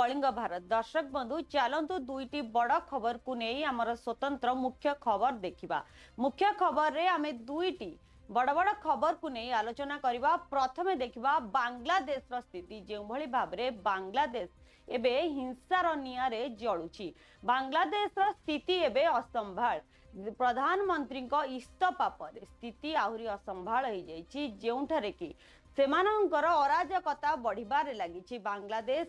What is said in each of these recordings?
कलिंग भारत। दर्शक बंधु चलतु दुईटी बड़ खबर को नहीं आमर स्वतंत्र मुख्य खबर देखा। मुख्य खबर रे आमे दुईटी बड़ बड़ खबर को नहीं आलोचना करवा। प्रथमे देखा बांग्लादेश स्थिति जो भाव में बांग्लादेश एबे हिंसार निआरे जलुची। बांग्लादेश स्थिति एबे असंभाल। प्रधानमंत्री इस्तफा पर स्थिति आहरी असंभाल हो जाइए जोठारे कि सेमानंकर अराजकता बढ़िबार लगी। बांग्लादेश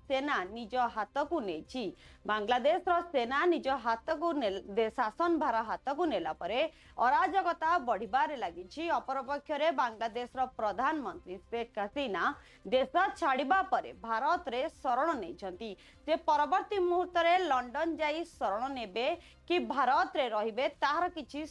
सेना निज हाथ को नहीं बांग्लादेश सेना निज हाथ को शासन भार हाथ को नेला परे अराजकता बढ़िबार लगी। अपरपक्षरे बांग्लादेश प्रधानमंत्री शेख हसीना देश छाड़िबा परे भारत रे शरण नहीं। से परवर्ती मुहूर्त रे लंडन जाई शरण नेबे कि भारत रे रहिबे तार किछि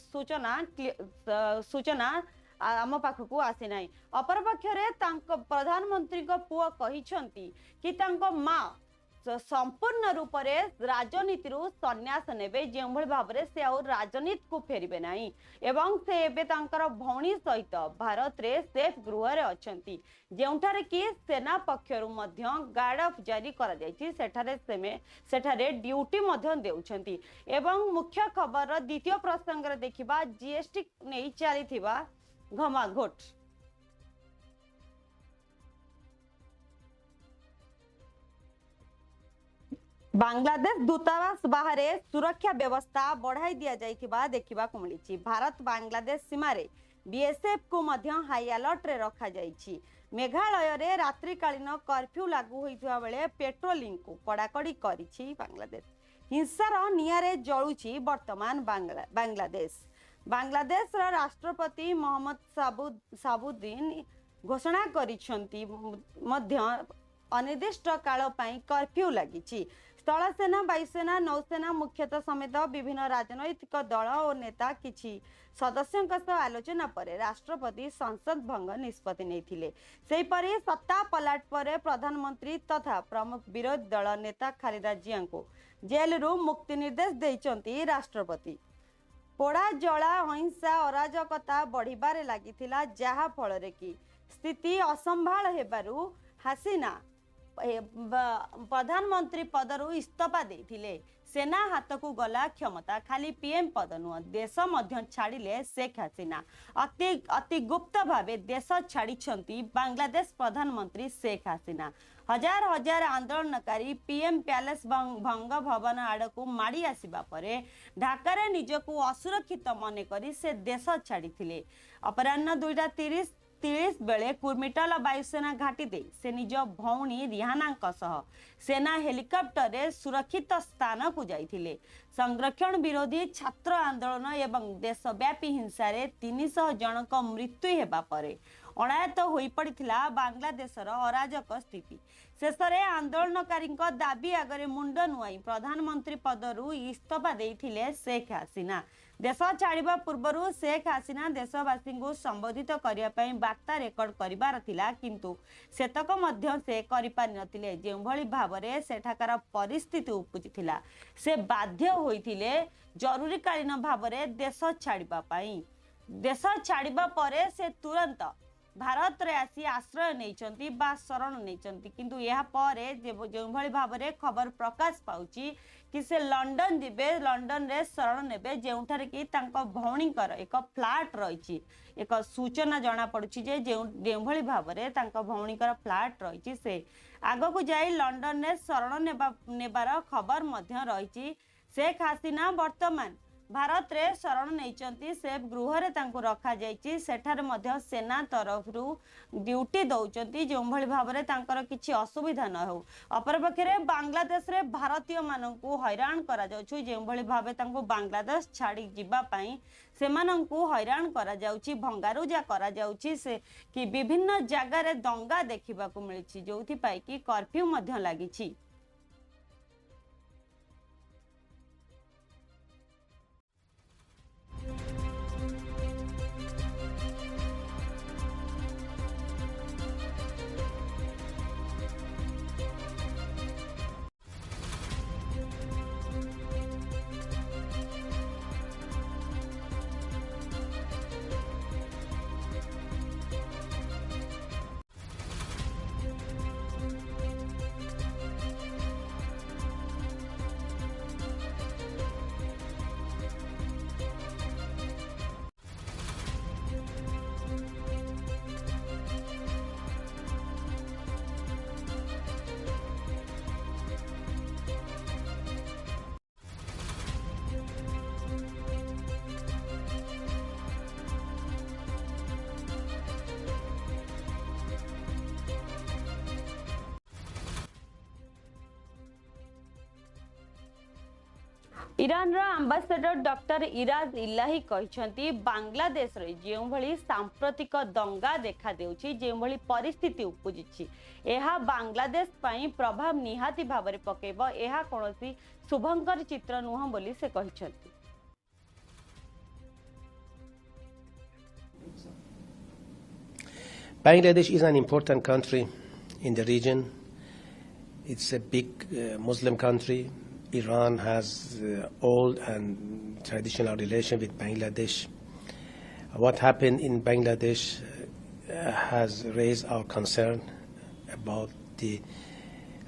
सूचना आम पाखक आसी ना। अपरपक्षरे प्रधानमंत्री पुआ कहिसंती कि तांको माँ संपूर्ण रूप से राजनीति संन्यास नेबे जो भाव में से राजनीति को फेरबे नहीं एवं से एबे तांकर भौणी सहित भारत रे सेफ गृह रे अछंती जोठारे कि सेना पक्षरु मध्य गार्ड ऑफ जारी करा जायछि। सेठारे ड्यूटी मध्य देउछंती। एवं मुख्य खबर द्वितीय प्रसंग रे देखिबा जीएसटी नहीं चलीथिबा घमाघोट। बांग्लादेश दूतावास बाहर सुरक्षा व्यवस्था बढ़ाई दिया जाइथिबा देखिबाकु मिलिछि। भारत बांग्लादेश सीमारे बीएसएफ को मध्य हाई अलर्ट रे रखा जाइछि। मेघालय रे रात्रिकालीन कर्फ्यू लागू होइथिबा बेले पेट्रोलिंग को कड़ाकड़ी करिछि बांग्लादेश। हिंसार निआरे जळुछि वर्तमान बांग्लादेश। बांग्लादेश राष्ट्रपति मोहम्मद साबुद्दीन घोषणा करिसंती मध्य अनिर्दिष्ट काल पई कर्फ्यू लगी। स्थल सेना वायुसेना नौसेना मुख्यतः समेत विभिन्न राजनैतिक दल और नेता किछि सदस्यों सह आलोचना पर राष्ट्रपति संसद भंग निष्पत्ति नहीं। सेहीपरि सत्ता पलट पर प्रधानमंत्री तथा प्रमुख विरोधी दल नेता खालिदा जिया को जेल रु मुक्ति निर्देश देइचंती राष्ट्रपति। पोड़ा जला हिंसा अराजकता बढ़िबार लागिथिला जहा फल कि स्थिति असंभाल हेबारु हसीना प्रधानमंत्री पदरु इस्तफा देथिले। सेना हाथ को गला क्षमता खाली पीएम पद नुह देश मध्य छाड़िले शेख हसीना। अति गुप्त भावे देश छाड़ी बांग्लादेश प्रधानमंत्री शेख हसीना। हजार हजार आंदोलनकारी पीएम पैलेस भंग भवन आड़ को माड़ी आसिबा परे ढाका निजको असुरक्षित मन करी से देश छाड़ी। अपराह्न 2:30 बेले कुर्मिटल वायुसेना घाटी दे से निज भौणी रिहाना सह सेना हेलिकॉप्टर रे सुरक्षित स्थान को जाइथिले। संरक्षण विरोधी छात्र आंदोलन एवं देशव्यापी हिंसा रे 300 जनक मृत्यु हेबा परे अणायत होई पड़िथिला बांग्लादेशर अराजक स्थिति। शेषरे आंदोलनकारी दाबी आगरे मुंड नुआई प्रधानमंत्री पदरु इस्तफा देइथिले शेख हसीना। देश छाड़िबा पूर्व शेख हसीना देशवासी को संबोधित करने वार्ता रेकर्ड करिबार थिला किंतु सेतक मध्य से करि पारि नथिले। जो भली भाव में सेठाकार परिस्थिति उपजिथिला से बाध्य होइथिले जरूरीकालीन भाव में देश छाड़िबा पई। देश छाड़िबा परे से तुरंत भारत रे आसी आश्रय नहीं बा शरण नहीं किंतु यह परे जो भली भाव में खबर प्रकाश पाउची कि से लंडन जिबे लंडन रे शरण नेबे जोठारे कि तांको भौणीकर एक फ्लैट रही। एक सूचना जना पड़ुची जे जो भली भाव में तांको भौणीकर फ्लैट रही से आग को जाई लंडन रे शरण नेबार खबर मध्य रही। शेख हसीना वर्तमान भारत रे शरण नहीं सेफ गृह रे तांको रखा जाइछि। सेठार मध्य सेना तरफ ड्यूटी दौचंती जो भली भाव में तांकर किछि असुविधा न हो। अपरपक्षरे बांग्लादेश रे भारतीय माननकु हैरान करा जाउछु जो भली भाव में तांको बांग्लादेश छाड़ी जिबा पई सेमानंकु हैरान करा जाउछि भंगारुजा करा जाउछि से कि विभिन्न जगह रे दंगा देखिबाकु मिलिछि जोथि पई कि कर्फ्यू मध्य लागिछि। ईरान आंबासाडर डॉक्टर इराज इलाही कहते बांग्लादेश रे जो भली सांप्रतिक दंगा देखा देउछि जे भली परिस्थिति उपजिछि एहा बांग्लादेश पई प्रभाव निहाती भाव में पकेब एहा कोनोसी शुभंकर चित्र नुह बोली से कहछन्ति। Bangladesh is an important country in the region. It's a big Muslim country. Iran has old and traditional relation with Bangladesh. What happened in Bangladesh has raised our concern about the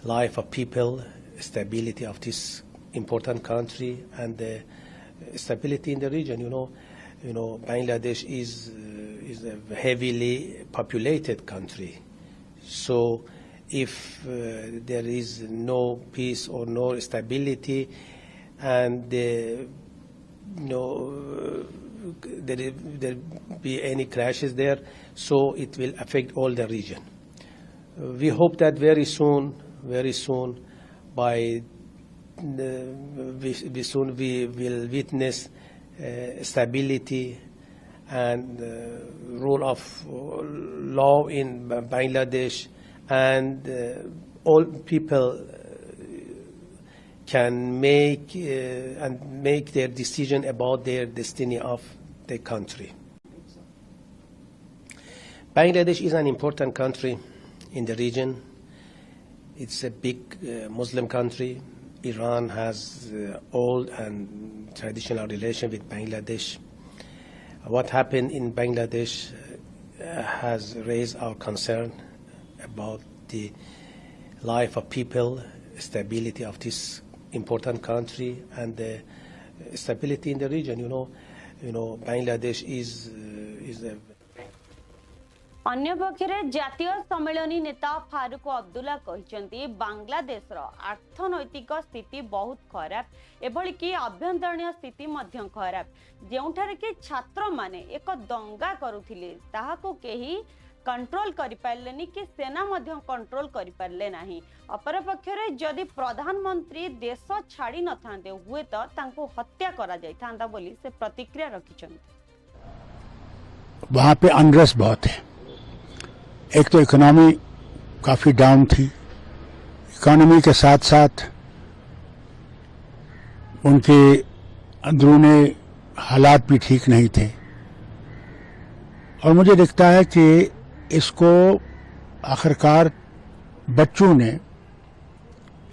life of people, stability of this important country, and the stability in the region. You know, Bangladesh is a heavily populated country. So if there is no peace or no stability, and there be any crashes there, so it will affect all the region. We hope that very soon, we will witness stability and rule of law in Bangladesh, and all people can make their decision about their destiny of the country. Bangladesh is an important country in the region. It's a big Muslim country. Iran has old and traditional relation with Bangladesh. What happened in Bangladesh has raised our concern about the life of people, stability of this important country, and the stability in the region. You know, Bangladesh is a अन्य पक्षरे जातीय सम्मेलनी नेता फारूक अब्दुल्ला कहते बांग्लादेश अर्थनैतिक स्थिति बहुत खराब एभली कि आभ्यंतरीण स्थिति मध्य खराब जेउठारे कि छात्र माने एक दंगा करुथिले ताहाको केही कंट्रोल करि पारलेनी कि सेना मध्य कंट्रोल करि पारले नाही। अपर पक्षरे जदि प्रधानमंत्री देश छाड़ी न थांते हुए तो तांको हत्या करा जाय थांदा बोली से प्रतिक्रिया रखिछन। वहां पे अनरेस्ट बहुत है। एक तो इकोनॉमी काफी डाउन थी, इकोनॉमी के साथ साथ उनके अंदरूनी हालात भी ठीक नहीं थे, और मुझे दिखता है कि इसको आखिरकार बच्चों ने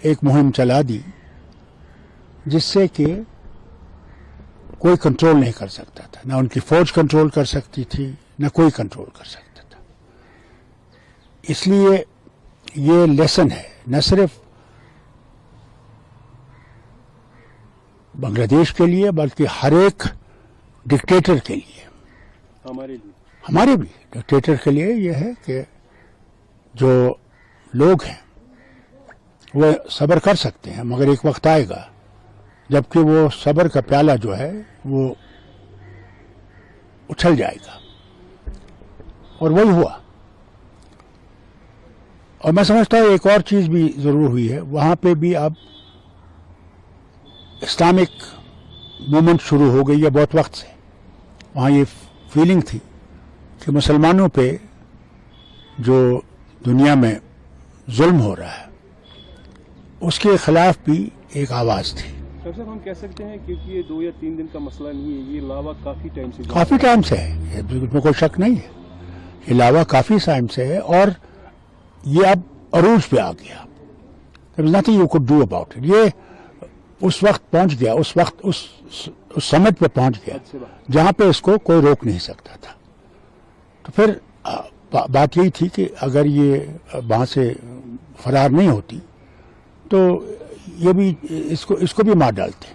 एक मुहिम चला दी जिससे कि कोई कंट्रोल नहीं कर सकता था, ना उनकी फौज कंट्रोल कर सकती थी, ना कोई कंट्रोल कर सकता था। इसलिए ये लेसन है न सिर्फ बांग्लादेश के लिए बल्कि हर एक डिक्टेटर के लिए, हमारे भी डिक्टेटर के लिए यह है कि जो लोग हैं वो सब्र कर सकते हैं, मगर एक वक्त आएगा जबकि वो सब्र का प्याला जो है वो उछल जाएगा, और वही हुआ। और मैं समझता हूं एक और चीज भी जरूर हुई है, वहां पे भी अब इस्लामिक मूवमेंट शुरू हो गई है बहुत वक्त से। वहां ये फीलिंग थी कि मुसलमानों पे जो दुनिया में जुल्म हो रहा है उसके खिलाफ भी एक आवाज थी। सर हम कह सकते हैं क्योंकि ये 2 या 3 दिन का मसला नहीं है, ये लावा काफी टाइम से है, इसमें कोई शक नहीं है। ये लावा काफी टाइम से है और ये अब अरूज पे आ गया। There was nothing you could do about it। ये उस वक्त पहुंच गया, उस वक्त उस समिट पे पहुंच गया जहां पे इसको कोई रोक नहीं सकता था। तो फिर बात यही थी कि अगर ये वहां से फरार नहीं होती तो ये भी इसको भी मार डालते।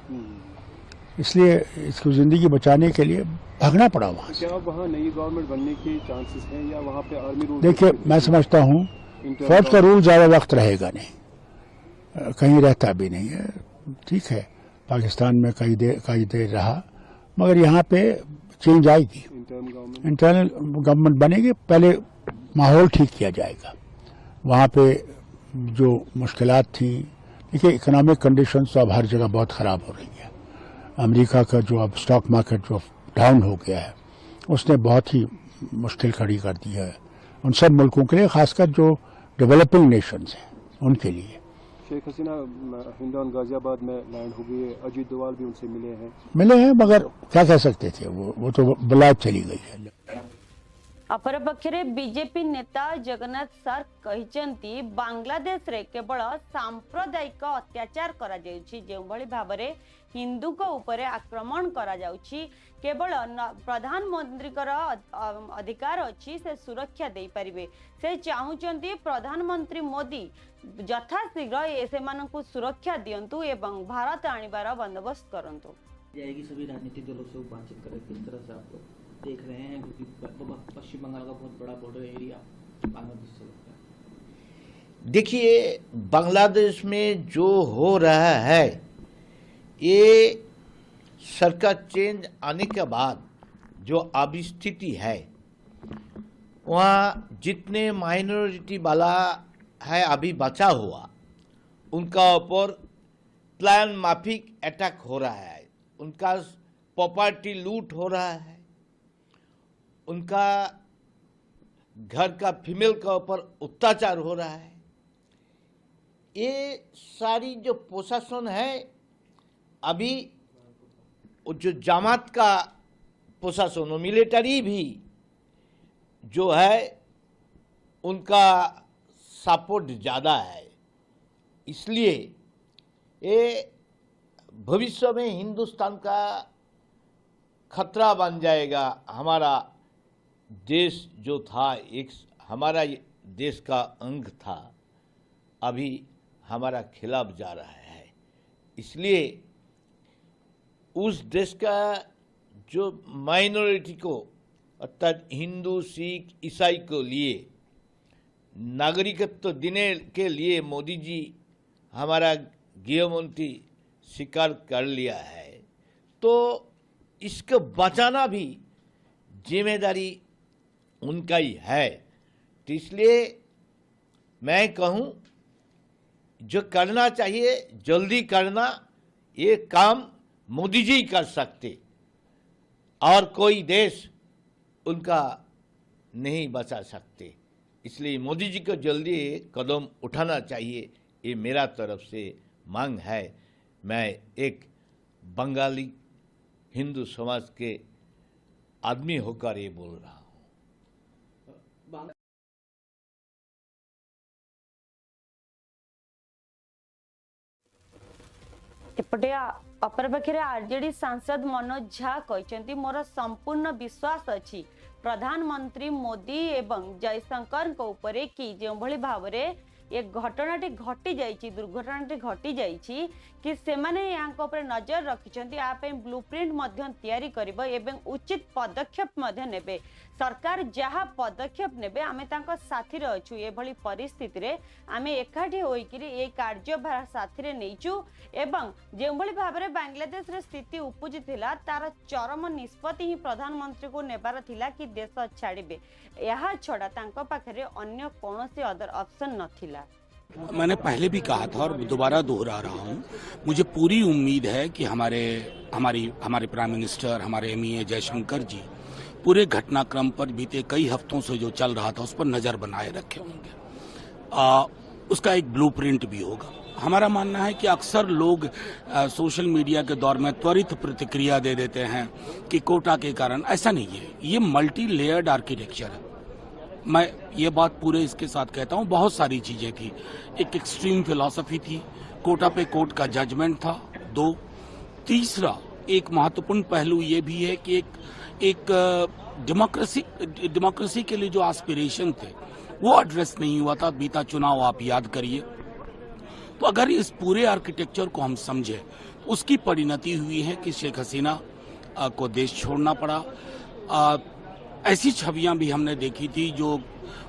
इसलिए इसको जिंदगी बचाने के लिए भागना पड़ा वहां से। क्या वहां नई गवर्नमेंट बनने के चांसेस हैं या वहां पे आर्मी रूल? देखिए, मैं समझता हूं फौज का रूल ज्यादा वक्त रहेगा नहीं, कहीं रहता भी नहीं है। ठीक है, पाकिस्तान में कई देर रहा, मगर यहाँ पे चेंज आएगी, इंटरनल गवर्नमेंट बनेगी। पहले माहौल ठीक किया जाएगा। वहाँ पे जो मुश्किलात थी, देखिए इकोनॉमिक कंडीशंस तो अब हर जगह बहुत खराब हो रही है, अमेरिका का जो अब स्टॉक मार्केट जो डाउन हो गया है उसने बहुत ही मुश्किल खड़ी कर दी है उन सब मुल्कों के लिए, खासकर जो डेवलपिंग नेशंस हैं उनके लिए। शेख हसीना हिंदौन गाजियाबाद में लैंड हो गई है, अजीत डोवाल भी उनसे मिले हैं, मगर क्या कह सकते थे, वो तो बुलाए चली गई है। अपरपक्षे बीजेपी नेता जगन्नाथ सर कहते बांग्लादेश रे केवल सांप्रदायिक अत्याचार करा जाउछि, जो भली भाबरे हिंदू को ऊपर आक्रमण करा जाउछि, केवल प्रधानमंत्री अधिकार अच्छी से सुरक्षा दे पारिबे। से चाहुचंती प्रधानमंत्री मोदी यथाशीघ्र से मानकु सुरक्षा दियंतु एवं भारत आनिबार बंदोबस्त करंतु। जाएगी सभी राजनीतिक दलों से बातचीत करें, किस तरह से आप लोग देख रहे हैं, क्योंकि पश्चिम बंगाल का बहुत बड़ा बॉर्डर एरिया बांग्लादेश से लगता है। देखिए, बांग्लादेश में जो हो रहा है ये सरकार चेंज आने के बाद जो अभी स्थिति है, वहाँ जितने माइनॉरिटी वाला है अभी बचा हुआ, उनका ऊपर प्लान माफिक अटैक हो रहा है, उनका प्रॉपर्टी लूट हो रहा है, उनका घर का फीमेल का ऊपर अत्याचार हो रहा है। ये सारी जो प्रशासन है, अभी जो जमात का प्रशासन और मिलिट्री भी जो है उनका सपोर्ट ज़्यादा है, इसलिए ये भविष्य में हिंदुस्तान का खतरा बन जाएगा। हमारा देश जो था, एक हमारा देश का अंग था, अभी हमारा खिलाफ जा रहा है, इसलिए उस देश का जो माइनॉरिटी को अर्थात हिंदू, सिख, ईसाई को लिए नागरिकत्व देने के लिए मोदी जी हमारा गृह मंत्री स्वीकार कर लिया है, तो इसको बचाना भी जिम्मेदारी उनका ही है। तो इसलिए मैं कहूँ जो करना चाहिए जल्दी करना, ये काम मोदी जी कर सकते और कोई देश उनका नहीं बचा सकते, इसलिए मोदी जी को जल्दी कदम उठाना चाहिए, ये मेरा तरफ से मांग है। मैं एक बंगाली हिंदू समाज के आदमी होकर ये बोल रहा हूँ। एपटे अपरपक्षे आरजेडी सांसद मनोज झा कहते मोर संपूर्ण विश्वास अछि प्रधानमंत्री मोदी एवं जयशंकर को ऊपर कि जो भली भाव ये घटनाटी घटी जाइए, दुर्घटनाटी घटी जाइए कि सेमाने यहाँ ऊपर नजर रखिंट, यापे ब्लूप्रिंट तैयारी करिबो एवं उचित पदक्षेप नेबे। सरकार जहाँ पदक्षेप नेबे आमे तांको साथी अच्छु, ये भली परिस्थिति रे आमे एकाठी होइकिरी ये कार्यभार साथी रे नेइचु एवं जो भली भाव में बांग्लादेश रे स्थिति उपजी थिला तार चरम निष्पत्ति ही प्रधानमंत्री को नेबार थिला कि देश छाड़िबे, यह छड़ा तांको पाखरे अन्य कौनसी अदर ऑप्शन नथिला। मैंने पहले भी कहा था और दोबारा दोहरा रहा हूं, मुझे पूरी उम्मीद है कि हमारे प्राइम मिनिस्टर, हमारे एमईए जयशंकर जी पूरे घटनाक्रम पर बीते कई हफ्तों से जो चल रहा था उस पर नजर बनाए रखे होंगे। उसका एक ब्लूप्रिंट भी होगा। हमारा मानना है कि अक्सर लोग सोशल मीडिया के दौर में त्वरित प्रतिक्रिया दे देते हैं कि कोटा के कारण, ऐसा नहीं है, ये मल्टी लेयर्ड आर्किटेक्चर है। मैं ये बात पूरे इसके साथ कहता हूँ, बहुत सारी चीजें थी। एक एक्सट्रीम फिलॉसफी थी, कोटा पे कोर्ट का जजमेंट था, 2। तीसरा एक महत्वपूर्ण पहलू ये भी है कि एक डेमोक्रेसी के लिए जो एस्पिरेशन थे वो एड्रेस नहीं हुआ था। बीता चुनाव आप याद करिए। तो अगर इस पूरे आर्किटेक्चर को हम समझे, उसकी परिणति हुई है कि शेख हसीना को देश छोड़ना पड़ा। ऐसी छवियां भी हमने देखी थी जो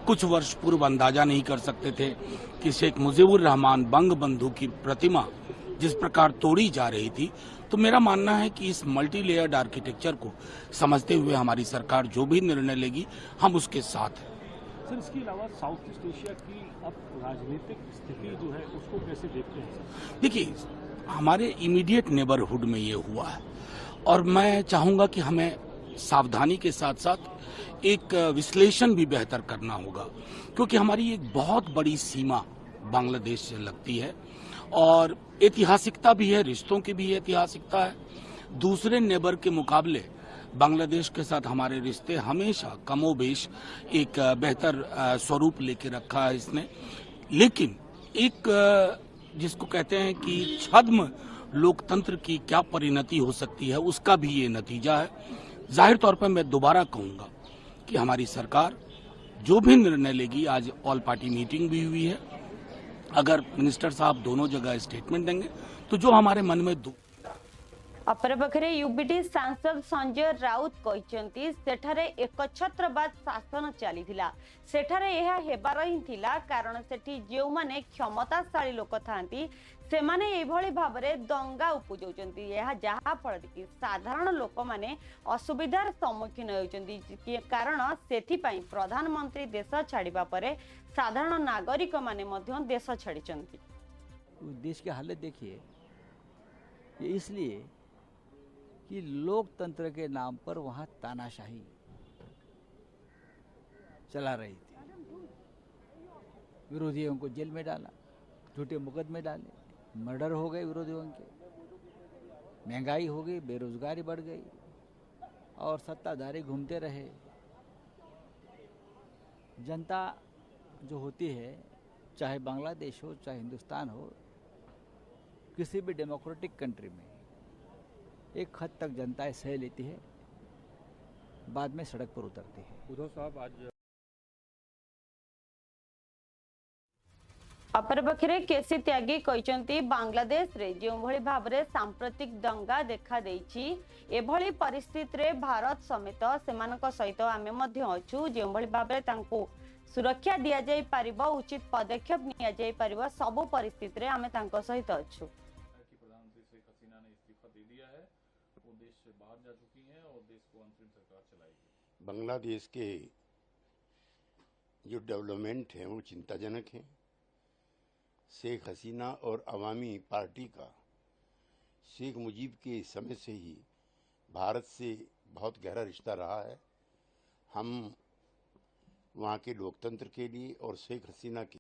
कुछ वर्ष पूर्व अंदाजा नहीं कर सकते थे कि शेख मुजीबुर रहमान बंग बंधु की प्रतिमा जिस प्रकार तोड़ी जा रही थी। तो मेरा मानना है कि इस मल्टी लेयर्ड आर्किटेक्चर को समझते हुए हमारी सरकार जो भी निर्णय लेगी हम उसके साथ हैं। सर, इसके अलावा साउथ ईस्ट एशिया की अब राजनीतिक स्थिति जो है उसको कैसे देखते हैं? देखिए, हमारे इमीडिएट नेबरहुड में ये हुआ है। और मैं चाहूंगा कि हमें सावधानी के साथ साथ एक विश्लेषण भी बेहतर करना होगा, क्योंकि हमारी एक बहुत बड़ी सीमा बांग्लादेश से लगती है और ऐतिहासिकता भी है, रिश्तों की भी ऐतिहासिकता है। दूसरे नेबर के मुकाबले बांग्लादेश के साथ हमारे रिश्ते हमेशा कमोबेश एक बेहतर स्वरूप लेके रखा है इसने। लेकिन एक जिसको कहते हैं कि छद्म लोकतंत्र की क्या परिणति हो सकती है, उसका भी ये नतीजा है। जाहिर तौर पर मैं दोबारा कहूंगा कि हमारी सरकार जो भी निर्णय लेगी, आज ऑल पार्टी मीटिंग भी हुई है, अगर मिनिस्टर साहब दोनों जगह स्टेटमेंट देंगे तो जो हमारे मन में अपरपक्षे यूपीटी सांसद संजय राउत कहते सेठारे एकछत्रवाद शासन चलीथिला, सेठारे यह हेबार ही थिला कारण सेठी जो माने क्षमताशाली लोक थांती से माने एभली भाबरे दंगा उपजौचंती, यह जहा फल कि साधारण लोक माने असुविधार सम्मुखीन होचंती। कारण सेथि पई प्रधानमंत्री देश छाड़िबा परे साधारण नागरिक माने मध्य देश छाड़िचंती। देश की हालत देखिए, ये इसलिए कि लोकतंत्र के नाम पर वहां तानाशाही चला रही थी। विरोधियों को जेल में डाला, झूठे मुकदमे डाले, मर्डर हो गए विरोधियों के, महंगाई हो गई, बेरोजगारी बढ़ गई और सत्ताधारी घूमते रहे। जनता जो होती है, चाहे बांग्लादेश हो चाहे हिंदुस्तान हो, किसी भी डेमोक्रेटिक कंट्री में एक हद तक जनताएं सह लेती है, बाद में सड़क पर उतरती है। उद्धव साहब आज अपरपक्षे केसी त्यागी कहते बांग्लादेश रे जो भली भाबरे सांप्रतिक दंगा देखा देइछि, एभली परिस्थिति रे भारत समेत सेमानक सहित आमे मध्य अछु, जो भली भाबरे तांको सुरक्षा दिया जाय परिबो, उचित पदक्षेप निया जाय परिबो, सब परिस्थिति रे आमे तांको सहित अछु। प्रधानमंत्री शेख हसीना ने इस्तीफा दे दिया है, वो देश से बाहर जा चुकी हैं और देश को अंतरिम सरकार चलाएगी। बांग्लादेश के जो डेवलपमेंट है वो चिंताजनक है। शेख हसीना और अवामी पार्टी का शेख मुजीब के समय से ही भारत से बहुत गहरा रिश्ता रहा है। हम वहाँ के लोकतंत्र के लिए और शेख हसीना की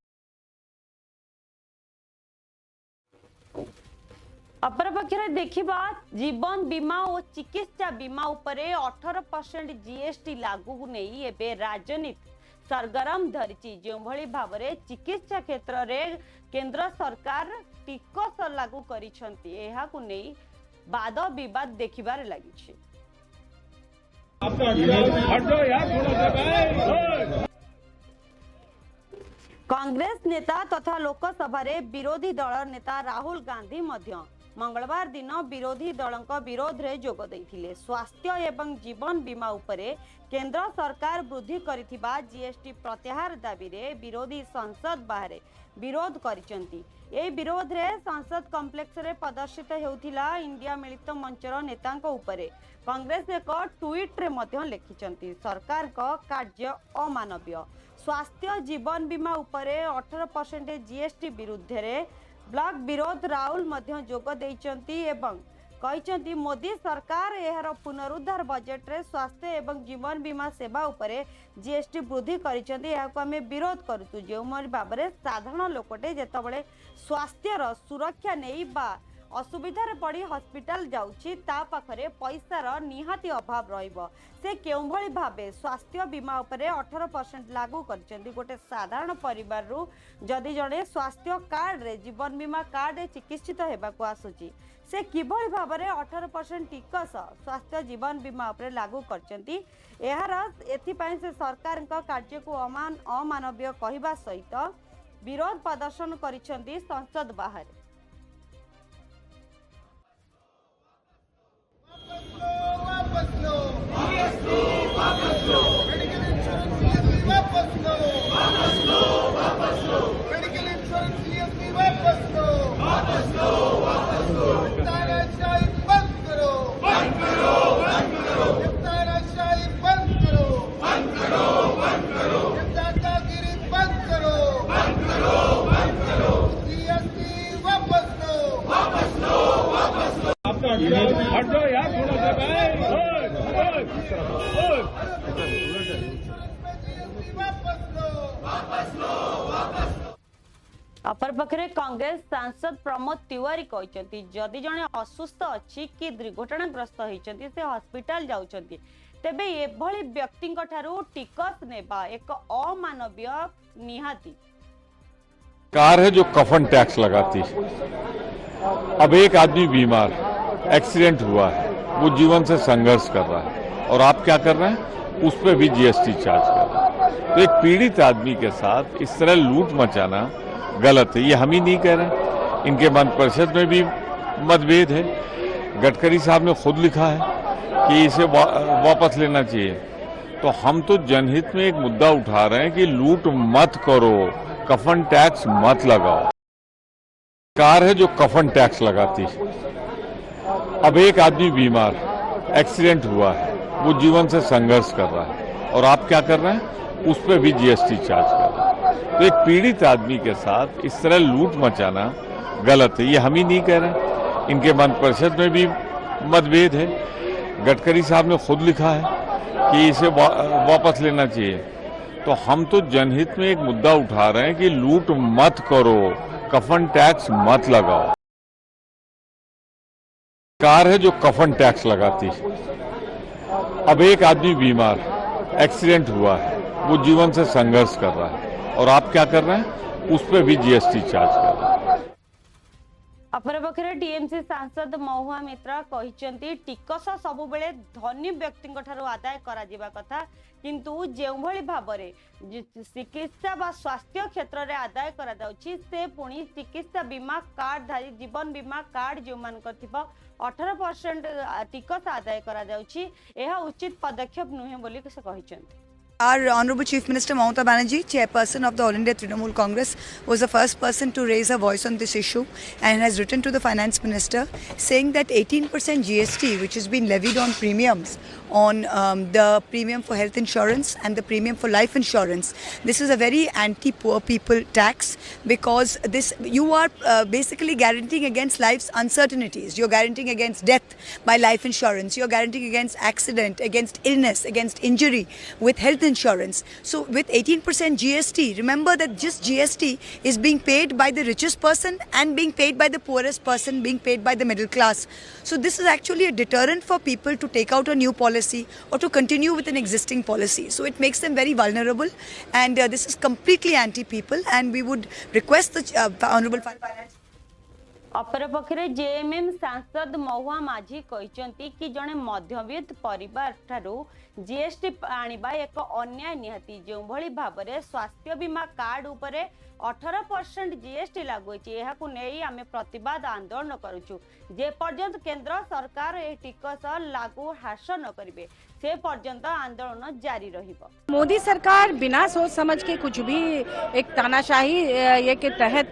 अपरपक्षे देखिबा जीवन बीमा और चिकित्सा बीमा उपरे 18% जीएसटी लागू नहीं एबे राजनीति सरगरम धरिची, जो भली भाबरे चिकित्सा क्षेत्र रे केंद्र सरकार टिकस लागू करिसंती, एहा को नहीं वाद विवाद देखिबार लागिछि। कांग्रेस नेता तथा लोकसभा रे विरोधी दल नेता राहुल गांधी मध्य मंगलवार दिन विरोधी दलों विरोध रे जोग देइथिले। स्वास्थ्य एवं जीवन बीमा उपरे केंद्र सरकार वृद्धि करिथिबा जीएसटी प्रत्याहार दाबी रे विरोधी संसद बाहर विरोध करिसंती। ए विरोध रे संसद कॉम्प्लेक्स रे प्रदर्शित हेउथिला इंडिया मिलित मंचर नेतांक उपरे कांग्रेस एक ट्वीट रे मध्य लिखिसंती, सरकार का कार्य अमानवीय। स्वास्थ्य जीवन बीमा उपरे 18% जीएसटी विरुद्ध रे ब्लॉक विरोध राहुल मध्य जोग देइचंती एवं कहचंती मोदी सरकार एहर पुनरुद्धार बजेट रे स्वास्थ्य एवं जीवन बीमा सेवा उपरे जीएसटी वृद्धि करिचंती। एहाको हमें विरोध करतु, जो भाबरे साधारण लोकटे जेतबळे स्वास्थ्यर सुरक्षा नहीं बा असुविधार पड़ी हॉस्पिटल जाउछि, ता पाखरे पैसार निहाती अभाव रहिबो, से केउ भली भाबे स्वास्थ्य बीमा उपरे 18% लागू करचंती। गोटे साधारण परिवार रु जदि जड़े स्वास्थ्य कार्ड रे जीवन बीमा कार्ड रे चिकित्सित हेबाकु आसुछि, से किभली भाबरे 18% टिकस स्वास्थ्य जीवन बीमा उपरे लागू करचंती। एहार एथिपई से सरकार कार्य को अमानवीय कहिबा सहित विरोध प्रदर्शन करिसंती संसद बाहर। हट जाओ यार, थोड़ा सा अपर पक्षरे कांग्रेस सांसद प्रमोद तिवारी कहते जदि जड़े असुस्थ अच्छी कि दुर्घटनाग्रस्त होती से हॉस्पिटल जाउछंती तेबे एभली व्यक्ति टिकस नेबा एक अमानवीय निहाती। कार है जो कफन टैक्स लगाती है। अब एक आदमी बीमार, एक्सीडेंट हुआ है, वो जीवन से संघर्ष कर रहा है और आप क्या कर रहे हैं, उस पर भी जीएसटी चार्ज कर रहे हैं। तो एक पीड़ित आदमी के साथ इस तरह लूट मचाना गलत है। ये हम ही नहीं कह रहे, इनके मंत्रि परिषद में भी मतभेद है। गडकरी साहब ने खुद लिखा है कि इसे वापस लेना चाहिए। तो हम तो जनहित में एक मुद्दा उठा रहे हैं कि लूट मत करो, कफन टैक्स मत लगाओ। कार है जो कफन टैक्स लगाती है। अब एक आदमी बीमार, एक्सीडेंट हुआ है, वो जीवन से संघर्ष कर रहा है और आप क्या कर रहे हैं, उस पर भी जीएसटी चार्ज कर रहे हैं। तो एक पीड़ित आदमी के साथ इस तरह लूट मचाना गलत है। ये हम ही नहीं कह रहे, इनके मंत्रि परिषद में भी मतभेद है। गडकरी साहब ने खुद लिखा है कि इसे वापस लेना चाहिए। तो हम तो जनहित में एक मुद्दा उठा रहे हैं कि लूट मत करो, कफन टैक्स मत लगाओ। कार है जो कफन टैक्स लगाती है। अब एक आदमी बीमार, एक्सीडेंट हुआ है, वो जीवन से संघर्ष कर रहा है और आप क्या कर रहे हैं, उस पर भी जीएसटी चार्ज कर रहे हैं। अपर पक्षरे टीएमसी सांसद महुआ मित्रा कहते टिकस सबु बेले धनी व्यक्ति आदाय करा कथा किंतु जो भाव में चिकित्सा व स्वास्थ्य क्षेत्र में आदाय करा से पुणी चिकित्सा बीमा कार्ड धारी जीवन बीमा कार्ड जो मान 18% टिकस आदाय करा उचित पदक्षेप नुहे बोली से कहते। Our Honorable Chief Minister Mamata Banerjee, chairperson of the All India Trinamool Congress, was the first person to raise her voice on this issue and has written to the Finance Minister saying that 18% GST, which has been levied on premiums, on the premium for health insurance and the premium for life insurance, this is a very anti-poor people tax because this you are basically guaranteeing against life's uncertainties. You're guaranteeing against death by life insurance. You're guaranteeing against accident, against illness, against injury with health insurance. So with 18% GST, remember that just GST is being paid by the richest person and being paid by the poorest person, being paid by the middle class. So this is actually a deterrent for people to take out a new policy or to continue with an existing policy. So it makes them very vulnerable, and this is completely anti-people, and we would request the Honorable Finance. अपर पक्षरे JMM सांसद महुआ माझी कहते कि जड़े मध्यवित्त परिवार ठारू GST आनिबा एक अन्याय निहाती जो भली भाव में स्वास्थ्य बीमा कार्ड उपरे 18% जीएसटी लागू होती आमे प्रतिवाद आंदोलन करुचु जे पर्यंत केंद्र सरकार ए टिकस लागू ह्रास न करिवे से पर्यंत आंदोलन जारी रहिबो। मोदी सरकार बिना सोच समझ के कुछ भी एक तानाशाही ये के तहत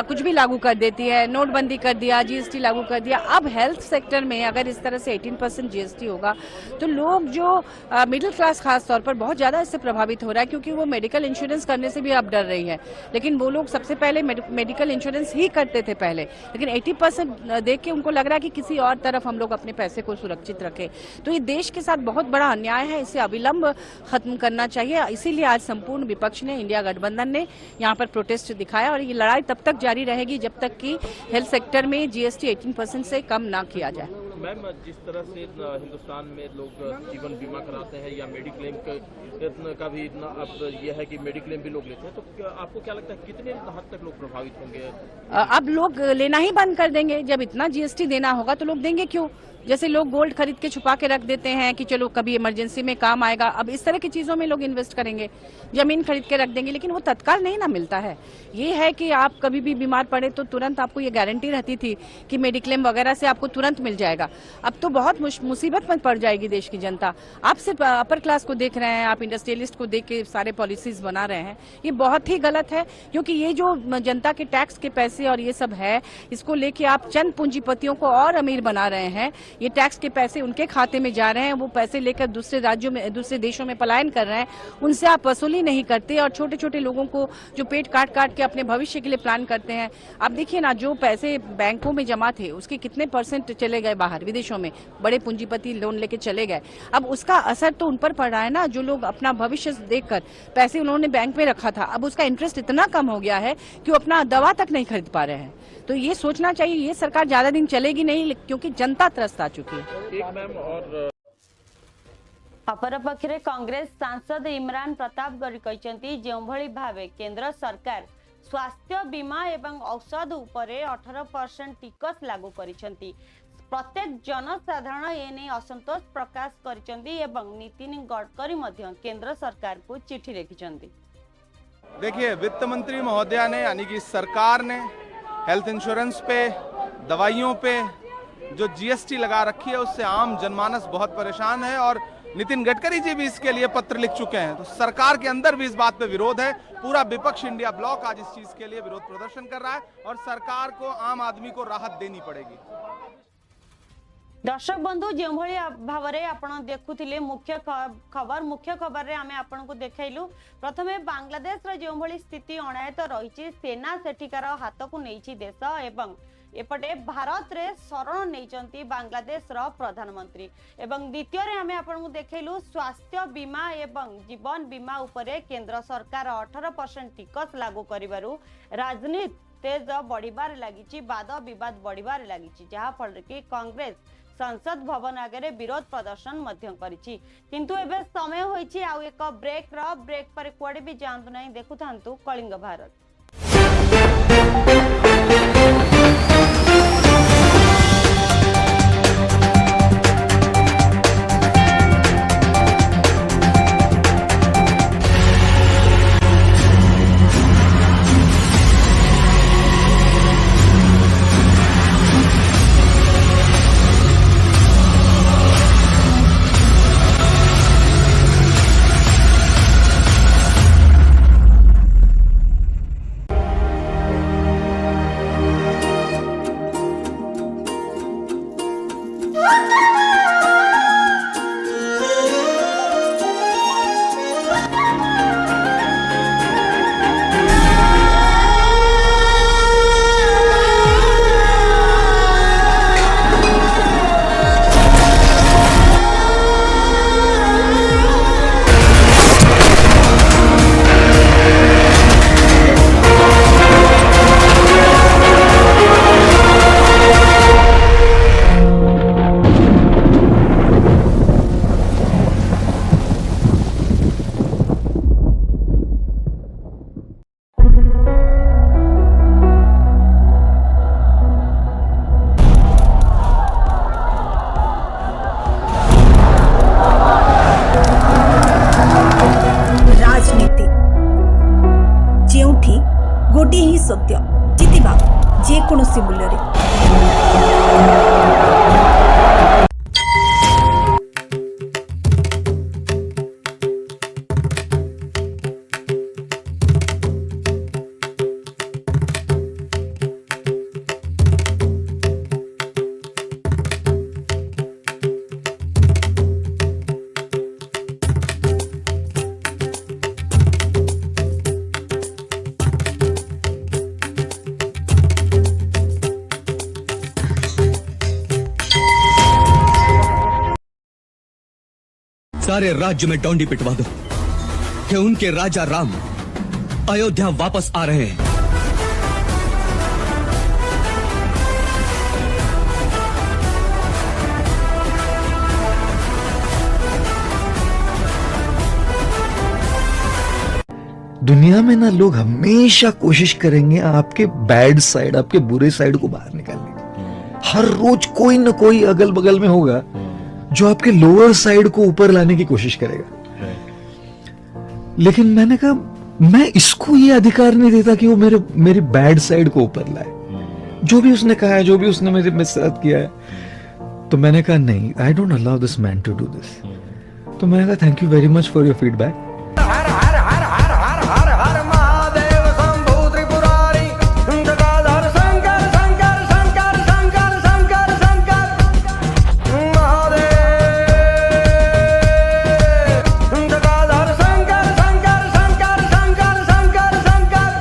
कुछ भी लागू कर देती है। नोटबंदी कर दिया, जीएसटी लागू कर दिया। अब हेल्थ सेक्टर में अगर इस तरह से 18% जीएसटी होगा तो लोग जो मिडिल क्लास खास तौर पर बहुत ज्यादा इससे प्रभावित हो रहा है, क्योंकि वो मेडिकल इंश्योरेंस करने से भी अब डर रही है। लेकिन वो लोग सबसे पहले मेडिकल इंश्योरेंस ही करते थे पहले, लेकिन 80% देख के उनको लग रहा है कि किसी और तरफ हम लोग अपने पैसे को सुरक्षित रखें। तो ये देश के साथ बहुत बड़ा अन्याय है, इसे अविलंब खत्म करना चाहिए। इसीलिए आज संपूर्ण विपक्ष ने, इंडिया गठबंधन ने यहाँ पर प्रोटेस्ट दिखाया और ये लड़ाई तब तक जारी रहेगी जब तक कि हेल्थ सेक्टर में जीएसटी 18% से कम ना किया जाए। मैम, जिस तरह से हिंदुस्तान में लोग जीवन बीमा कराते हैं या मेडिक्लेम का भी अब यह है कि मेडिक्लेम भी लोग लेते हैं, तो आपको क्या लगता है कितने हद तक लोग प्रभावित होंगे? अब लोग लेना ही बंद कर देंगे। जब इतना जीएसटी देना होगा तो लोग देंगे क्यों? जैसे लोग गोल्ड खरीद के छुपा के रख देते हैं कि चलो कभी इमरजेंसी में काम आएगा, अब इस तरह की चीजों में लोग इन्वेस्ट करेंगे, जमीन खरीद के रख देंगे, लेकिन वो तत्काल नहीं ना मिलता है। ये है कि आप कभी भी बीमार पड़े तो तुरंत आपको ये गारंटी रहती थी कि मेडिक्लेम वगैरह से आपको तुरंत मिल जाएगा। अब तो बहुत मुसीबत में पड़ जाएगी देश की जनता। आप सिर्फ अपर क्लास को देख रहे हैं, आप इंडस्ट्रियलिस्ट को देख के सारे पॉलिसीज बना रहे हैं। ये बहुत ही गलत है, क्योंकि ये जो जनता के टैक्स के पैसे और ये सब है, इसको लेके आप चंद पूंजीपतियों को और अमीर बना रहे हैं। ये टैक्स के पैसे उनके खाते में जा रहे हैं, वो पैसे लेकर दूसरे राज्यों में, दूसरे देशों में पलायन कर रहे हैं। उनसे आप वसूली नहीं करते और छोटे छोटे लोगों को जो पेट काट काट के अपने भविष्य के लिए प्लान करते हैं। आप देखिए ना, जो पैसे बैंकों में जमा थे उसके कितने % चले गए बाहर। बाहर विदेशों में, बड़े पूंजीपति लोन लेके चले गए। अब उसका असर तो उन पर पड़ रहा है ना, जो लोग अपना भविष्य देखकर पैसे उन्होंने बैंक में रखा था, अब उसका इंटरेस्ट इतना कम हो गया है कि वो अपना दवा तक नहीं खरीद पा रहे हैं। तो ये सोचना चाहिए, ये सरकार ज्यादा दिन चलेगी नहीं, क्योंकि जनता त्रस्त आ चुकी है। एक मैम और अपरपक्षे कांग्रेस सांसद इमरान प्रतापगढ़ कहते जो भाव केंद्र सरकार स्वास्थ्य बीमा एवं औषध उपरे 18% टिकस लागू करिसेंती, प्रत्येक जनसाधारण एने असंतोष प्रकाश करिसेंती एवं नितिन गडकरी मध्य केंद्र सरकार को चिट्ठी लिखिसेंती। देखिए, वित्त मंत्री महोदया ने यानी कि सरकार ने हेल्थ इंश्योरेंस पे, दवाइयों पे जो जीएसटी लगा रखी है उससे आम जनमानस बहुत परेशान है और नितिन गडकरी जी भी इसके लिए पत्र लिख चुके हैं। तो सरकार के अंदर भी इस बात पे विरोध है। पूरा विपक्ष इंडिया ब्लॉक आज इस चीज के लिए विरोध प्रदर्शन कर रहा है और सरकार को, आम आदमी को राहत देनी पड़ेगी। दर्शक बंधु जो भाव में आपड़ देखुले मुख्य खबर रे आमे आपन को देखैलु। प्रथमे बांग्लादेश रो जो भली स्थिति अणायत रही, सेना सेठिकार हाथ को नहीं देश एवं एपटे भारत रे शरण नहीं बांग्लादेश रो प्रधानमंत्री। एवं द्वितीय रे आमे आपन को देखैलु स्वास्थ्य बीमा एवं जीवन बीमा उपरे केंद्र सरकार 18% टिकस लागू करिबारु राजनीति तेज बढ़िबार लागिछि, वाद विवाद बढ़िबार लागिछि, जहा फल कि कांग्रेस संसद भवन आगे विरोध प्रदर्शन मध्य करिछि। किंतु एबे समय होइछि आउ एक ब्रेक पर कुआडे भी जांतु नहीं, देखु थांतु कलिंग भारत। गोटे ही सत्य जितिबा जेकोसी मूल्य रे। सारे राज्य में डोंडी पिटवा दो कि उनके राजा राम अयोध्या वापस आ रहे हैं। दुनिया में ना लोग हमेशा कोशिश करेंगे आपके बैड साइड, आपके बुरे साइड को बाहर निकालने की। हर रोज कोई ना कोई अगल बगल में होगा जो आपके लोअर साइड को ऊपर लाने की कोशिश करेगा। लेकिन मैंने कहा मैं इसको ये अधिकार नहीं देता कि वो मेरी बैड साइड को ऊपर लाए। जो भी उसने कहा है, जो भी उसने मेरे साथ किया है, तो मैंने कहा नहीं, I don't allow this man to do this. तो मैंने कहा thank you very much for your feedback.